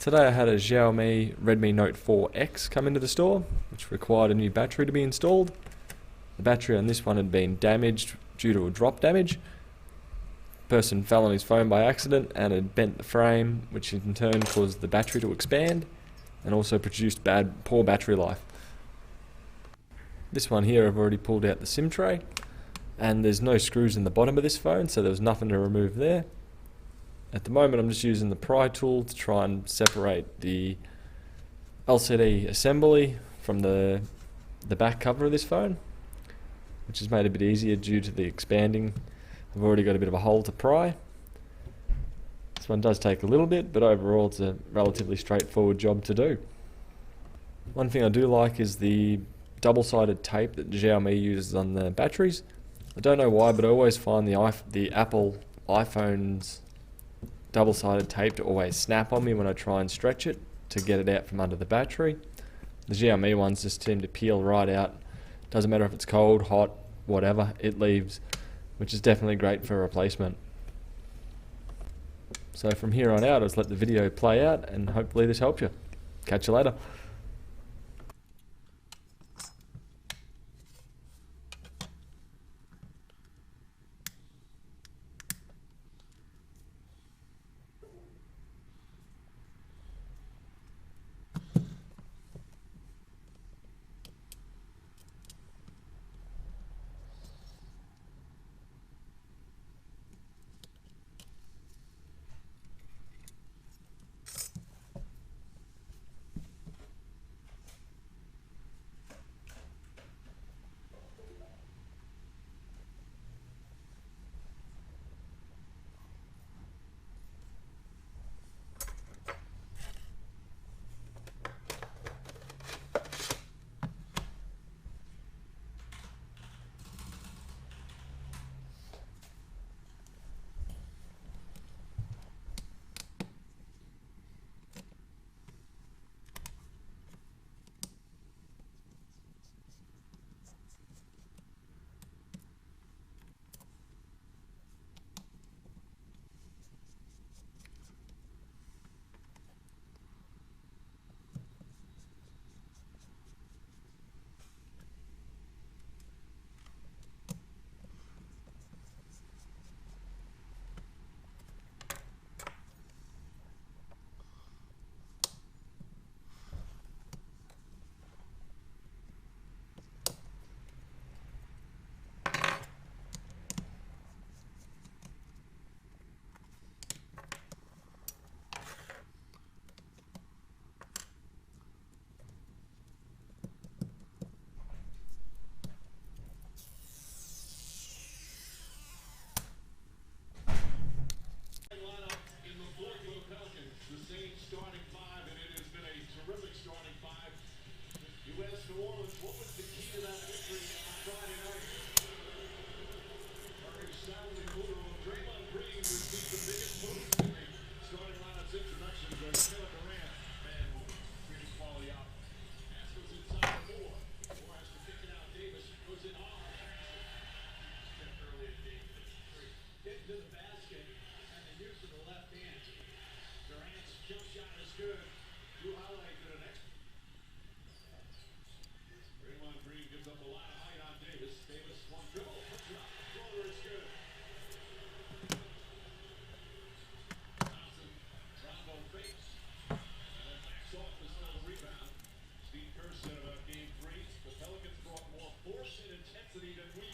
Today I had a Xiaomi Redmi Note 4X come into the store, which required a new battery to be installed. The battery on this one had been damaged due to a drop damage. The person fell on his phone by accident and had bent the frame, which in turn caused the battery to expand and also produced poor battery life. This one here I've already pulled out the SIM tray, and there's no screws in the bottom of this phone, so there was nothing to remove there. At the moment I'm just using the pry tool to try and separate the LCD assembly from the back cover of this phone, which has made it a bit easier due to the expanding. I've already got a bit of a hole to pry. This one does take a little bit, but overall it's a relatively straightforward job to do. One thing I do like is the double-sided tape that Xiaomi uses on the batteries. I don't know why, but I always find the Apple iPhone's double-sided tape to always snap on me when I try and stretch it to get it out from under the battery. The Xiaomi ones just tend to peel right out. Doesn't matter if it's cold, hot, whatever, it leaves, which is definitely great for a replacement. So from here on out, I'll just let the video play out and hopefully this helps you. Catch you later. New Orleans, what was the key to that victory on Friday night? Very sound and Muto. Draymond Green received the biggest boost in the starting lineup's introduction to Kevin Durant. Man, really quality out. Pass goes inside the four. Moore has to kick it out. Davis goes in hard. Stepped early at Davis. Get to the basket and the use of the left hand. Durant's jump shot is good. Drew Holiday to the next. Draymond Green gives up a lot of height on Davis. Davis one dribble, puts it up. Floater is good. Thompson, Rombo fakes. And then backs off to steal the rebound. Steve Kerr said about game 3, the Pelicans brought more force and intensity than we